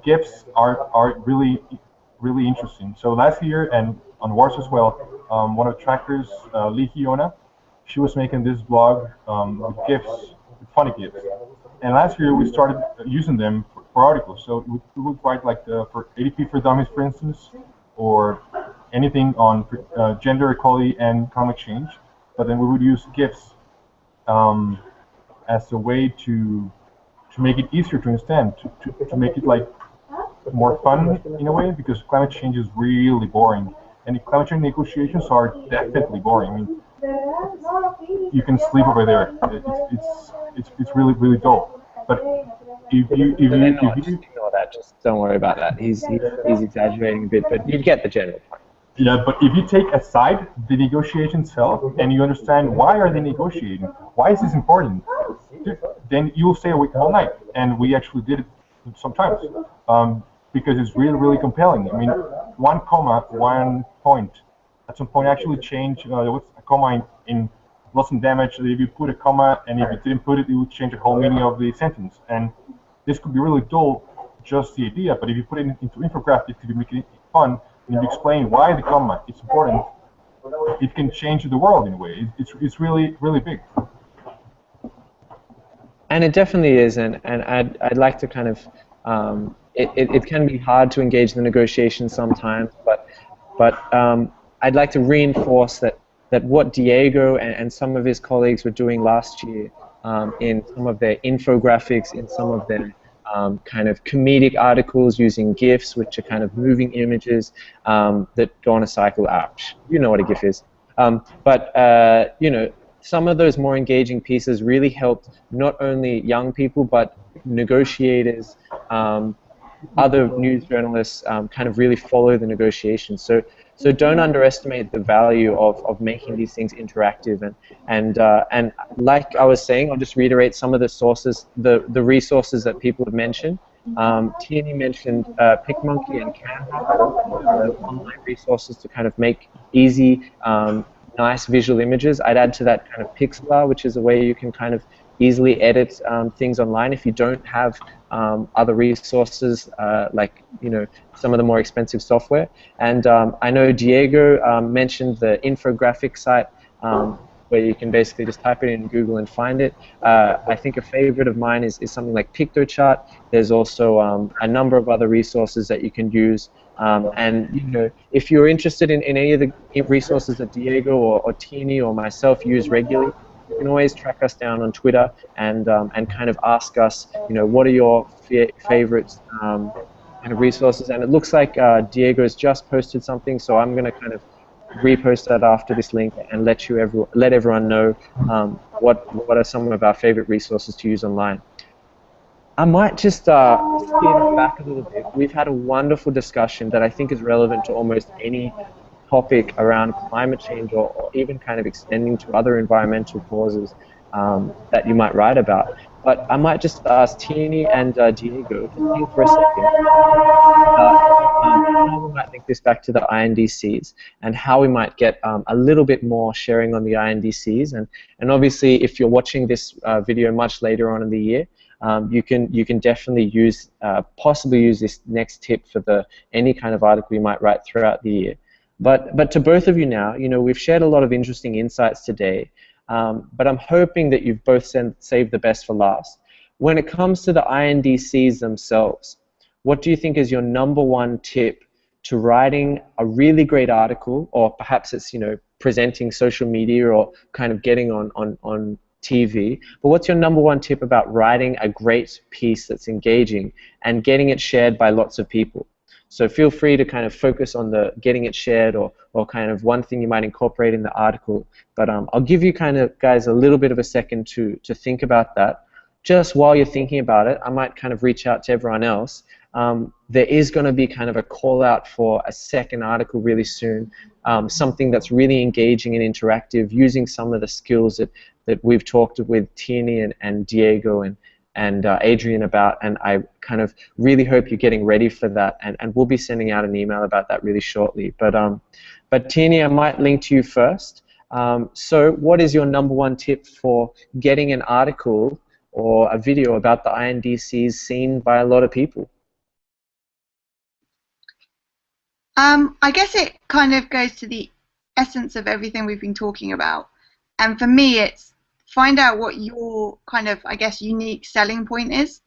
GIFs are really interesting. So last year, and on Wars as well, one of the trackers, Lee Hiona, she was making this blog with GIFs, with funny GIFs. And last year we started using them for articles. So we would write like for ADP for Dummies, for instance, or anything on gender equality and climate change. But then we would use GIFs as a way to make it easier to understand, to make it like more fun in a way, because climate change is really boring, and climate change negotiations are definitely boring. I mean, you can sleep over there. It's really dull. But if you ignore that, just don't worry about that. He's exaggerating a bit, but you get the general point. Yeah, but if you take aside the negotiation itself and you understand why are they negotiating, why is this important, then you'll stay awake all night. And we actually did it sometimes because it's really compelling. I mean, one comma, 1 point, at some point actually change what's a comma in loss and damage. If you put a comma and if you didn't put it, it would change the whole meaning of the sentence. And this could be really dull just the idea, but if you put it into infographics, if you make it fun, and you explain why the comma is important, it can change the world in a way. It's really, really big. And it definitely is, and I'd like to kind of, it can be hard to engage the negotiations sometimes, but I'd like to reinforce that what Diego and some of his colleagues were doing last year in some of their infographics, in some of their kind of comedic articles using GIFs, which are kind of moving images that go on a cycle. Ouch, you know what a GIF is. But you know, some of those more engaging pieces really helped not only young people but negotiators, other news journalists, kind of really follow the negotiations. So don't underestimate the value of making these things interactive. And like I was saying, I'll just reiterate some of the sources, the resources that people have mentioned. Tierney mentioned PicMonkey and Canva, online resources to kind of make easy, nice visual images. I'd add to that kind of Pixlr, which is a way you can kind of easily edit things online if you don't have other resources like, you know, some of the more expensive software. And I know Diego mentioned the infographic site where you can basically just type it in Google and find it. I think a favorite of mine is something like PictoChart. There's also a number of other resources that you can use. And you know, if you're interested in any of the resources that Diego or Tierney or myself use regularly, you can always track us down on Twitter and kind of ask us, you know, what are your favorite kind of resources. And it looks like Diego's just posted something, so I'm going to kind of repost that after this link and let everyone know what are some of our favorite resources to use online. I might just steer it back a little bit. We've had a wonderful discussion that I think is relevant to almost any topic around climate change or even kind of extending to other environmental causes that you might write about. But I might just ask Tierney and Diego to think for a second how we might link this back to the INDCs and how we might get a little bit more sharing on the INDCs. And obviously, if you're watching this video much later on in the year, you can definitely use possibly use this next tip for any kind of article you might write throughout the year. But to both of you now, you know, we've shared a lot of interesting insights today, but I'm hoping that you've both saved the best for last. When it comes to the INDCs themselves, what do you think is your #1 tip to writing a really great article, or perhaps it's, you know, presenting social media or kind of getting on TV, but what's your #1 tip about writing a great piece that's engaging and getting it shared by lots of people? So feel free to kind of focus on the getting it shared or kind of one thing you might incorporate in the article. But I'll give you kind of, guys, a little bit of a second to think about that. Just while you're thinking about it, I might kind of reach out to everyone else. There is going to be kind of a call out for a second article really soon, something that's really engaging and interactive, using some of the skills that we've talked with Tierney and Diego and Adrien about, and I kind of really hope you're getting ready for that, and we'll be sending out an email about that really shortly. But Tierney, I might link to you first. So what is your #1 tip for getting an article or a video about the INDCs seen by a lot of people? I guess it kind of goes to the essence of everything we've been talking about, and for me it's find out what your kind of, I guess, unique selling point is,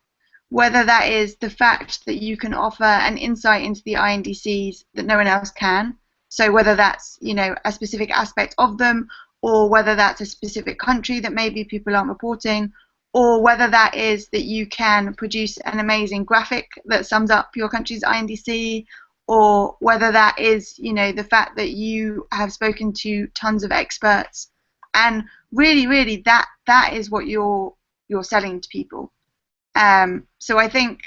whether that is the fact that you can offer an insight into the INDCs that no one else can. So whether that's, you know, a specific aspect of them, or whether that's a specific country that maybe people aren't reporting, or whether that is that you can produce an amazing graphic that sums up your country's INDC, or whether that is, you know, the fact that you have spoken to tons of experts. And really, that is what you're selling to people. So I think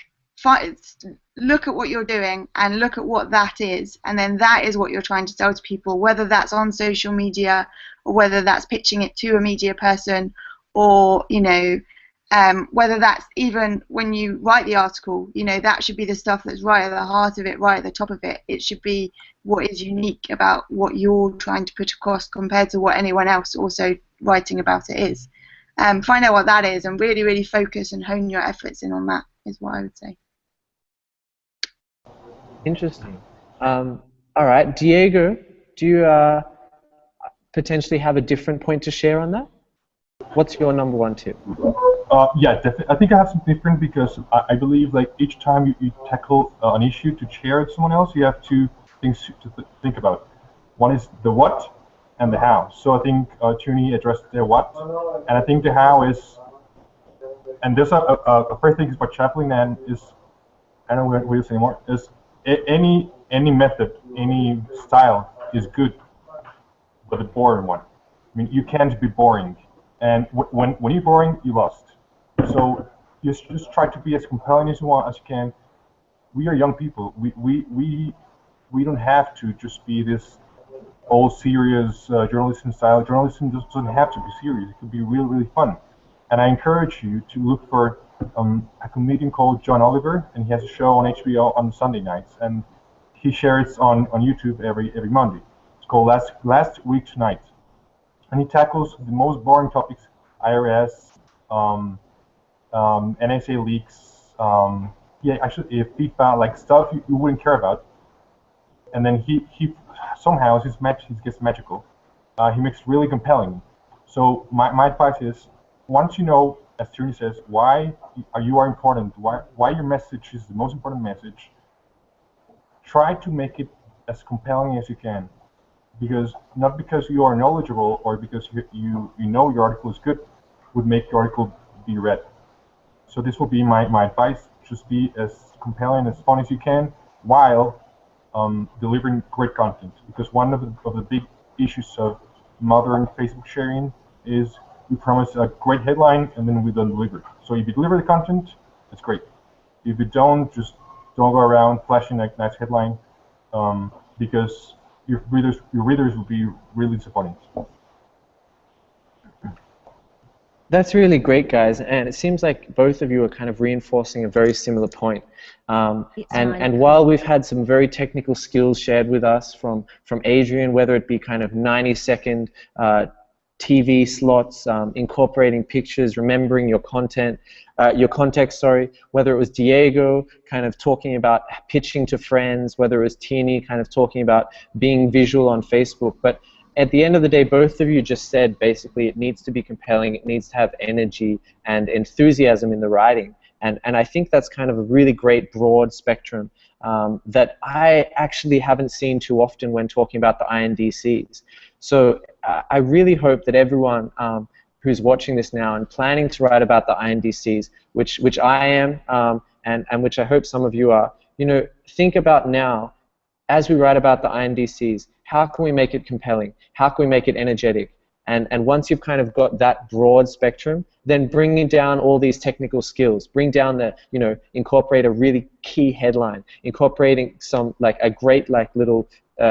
look at what you're doing and look at what that is, and then that is what you're trying to sell to people, whether that's on social media or whether that's pitching it to a media person, or, you know, whether that's even when you write the article, you know, that should be the stuff that's right at the heart of it, right at the top of it. It should be what is unique about what you're trying to put across compared to what anyone else also writing about it is. Find out what that is and really focus and hone your efforts in on that is what I would say. Interesting. All right, Diego, do you potentially have a different point to share on that? What's your number one tip? Yeah, definitely. I think I have something different because I believe like each time you tackle an issue to share with someone else, you have two things to think about. One is the what and the how. So I think Tuni addressed the what, and I think the how is, and there's a first thing about chaplain and is, I don't know what you say anymore, is any method, any style is good, but the boring one. I mean, you can't be boring, and when you're boring, you lost. So just try to be as compelling as you can. We are young people. We don't have to just be this all serious journalism style. Journalism doesn't have to be serious. It could be really fun. And I encourage you to look for a comedian called John Oliver, and he has a show on HBO on Sunday nights, and he shares on YouTube every Monday. It's called Last Week Tonight, and he tackles the most boring topics: IRS, NSA leaks, yeah, actually FIFA, like stuff you wouldn't care about. And then he somehow his gets magical. He makes it really compelling. So my advice is, once you know, as Tierney says, why you are important, why your message is the most important message, try to make it as compelling as you can. Because not because you are knowledgeable or because you know your article is good would make your article be read. So this will be my advice. Just be as compelling, as fun as you can, while delivering great content. Because one of the big issues of modern Facebook sharing is we promise a great headline and then we don't deliver it. So if you deliver the content, it's great. If you don't, just don't go around flashing a nice headline, because your readers will be really disappointed. That's really great, guys, and it seems like both of you are kind of reinforcing a very similar point. And while we've had some very technical skills shared with us from Adrien, whether it be kind of 90-second TV slots, incorporating pictures, remembering your content, your context, sorry, whether it was Diego kind of talking about pitching to friends, whether it was Tierney kind of talking about being visual on Facebook, but at the end of the day, both of you just said basically it needs to be compelling, it needs to have energy and enthusiasm in the writing. And I think that's kind of a really great broad spectrum that I actually haven't seen too often when talking about the INDCs. So I really hope that everyone who's watching this now and planning to write about the INDCs, which I am, and which I hope some of you are, you know, think about now, as we write about the INDCs, how can we make it compelling? How can we make it energetic? And once you've kind of got that broad spectrum, then bringing down all these technical skills, bring down the, you know, incorporate a really key headline, incorporating some, like a great little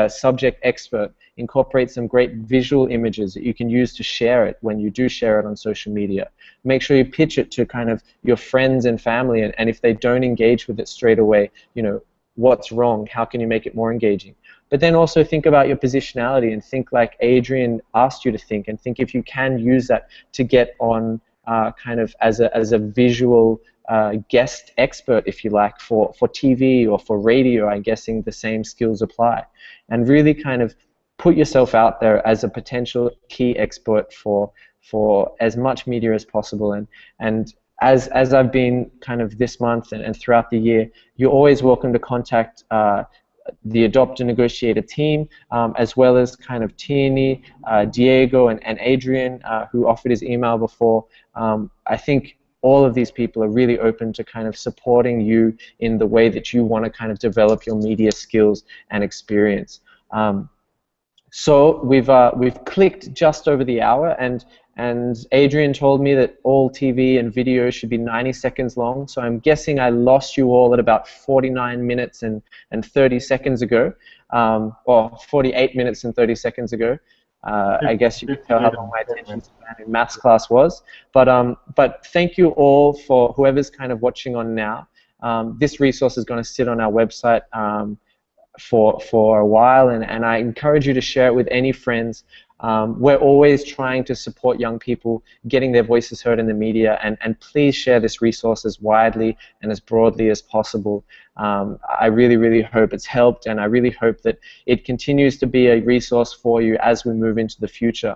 subject expert, incorporate some great visual images that you can use to share it when you do share it on social media. Make sure you pitch it to kind of your friends and family, and if they don't engage with it straight away, you know, what's wrong? How can you make it more engaging? But then also think about your positionality and think like Adrien asked you to think, and think if you can use that to get on kind of as a visual guest expert, if you like, for TV or for radio. I'm guessing the same skills apply. And really kind of put yourself out there as a potential key expert for as much media as possible. And as I've been kind of this month and throughout the year, you're always welcome to contact the Adopt and Negotiate team, as well as kind of Tierney, Diego, and Adrien, who offered his email before. I think all of these people are really open to kind of supporting you in the way that you want to kind of develop your media skills and experience. So we've clicked just over the hour, and Adrien told me that all TV and video should be 90 seconds long, so I'm guessing I lost you all at about 49 minutes and 30 seconds ago, or 48 minutes and 30 seconds ago. I guess you can tell how long my attention span in maths class was. But thank you all for whoever's kind of watching on now. This resource is going to sit on our website for a while, and I encourage you to share it with any friends. We're always trying to support young people getting their voices heard in the media, and please share this resource as widely and as broadly as possible. I really, really hope it's helped, and I really hope that it continues to be a resource for you as we move into the future.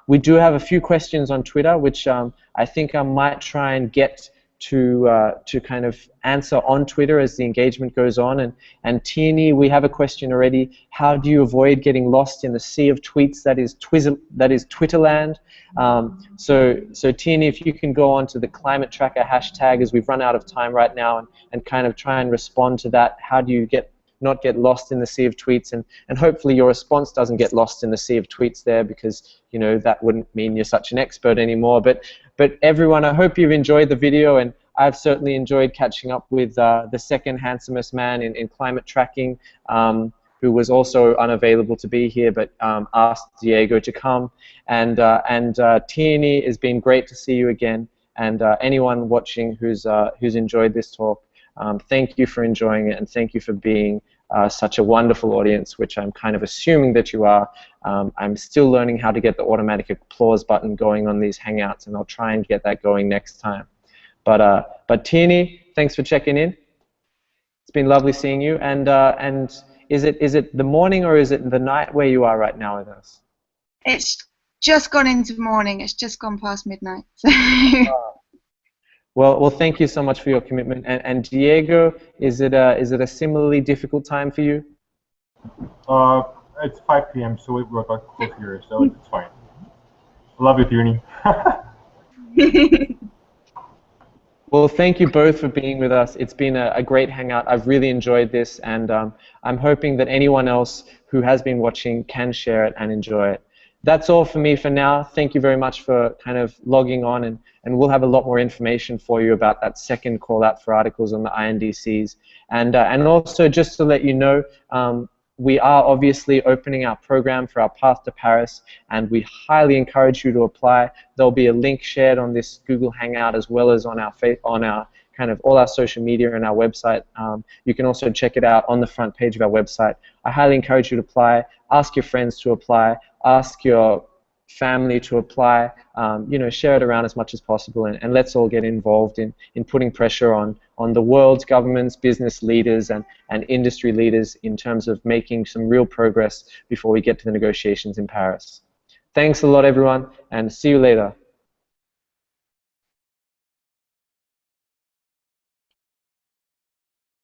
We do have a few questions on Twitter, which I think I might try and get to kind of answer on Twitter as the engagement goes on. And Tierney, we have a question already. How do you avoid getting lost in the sea of tweets that is Twitterland? So Tierney, if you can go on to the climate tracker hashtag, as we've run out of time right now, and kind of try and respond to that. How do you not get lost in the sea of tweets, and hopefully your response doesn't get lost in the sea of tweets there, because that wouldn't mean you're such an expert anymore. But everyone, I hope you've enjoyed the video, and I've certainly enjoyed catching up with the second handsomest man in climate tracking, who was also unavailable to be here, but asked Diego to come. And Tierney, it's been great to see you again, and anyone watching who's enjoyed this talk, thank you for enjoying it, and thank you for being such a wonderful audience, which I'm kind of assuming that you are. I'm still learning how to get the automatic applause button going on these Hangouts, and I'll try and get that going next time. But Tierney, thanks for checking in. It's been lovely seeing you. And is it the morning or is it the night where you are right now with us? It's just gone into morning. It's just gone past midnight. Well, thank you so much for your commitment. And Diego, is it a similarly difficult time for you? It's 5 p.m. so we're about close here, so it's fine. I love you, Tierney. Well, thank you both for being with us. It's been a great hangout. I've really enjoyed this, and I'm hoping that anyone else who has been watching can share it and enjoy it. That's all for me for now. Thank you very much for kind of logging on, and we'll have a lot more information for you about that second call out for articles on the INDCs. And also, just to let you know, we are obviously opening our program for our Path to Paris, and we highly encourage you to apply. There'll be a link shared on this Google Hangout, as well as on our kind of all our social media and our website. You can also check it out on the front page of our website. I highly encourage you to apply. Ask your friends to apply. Ask your family to apply. Share it around as much as possible, and let's all get involved in putting pressure on the world's governments, business leaders, and industry leaders in terms of making some real progress before we get to the negotiations in Paris. Thanks a lot, everyone, and see you later.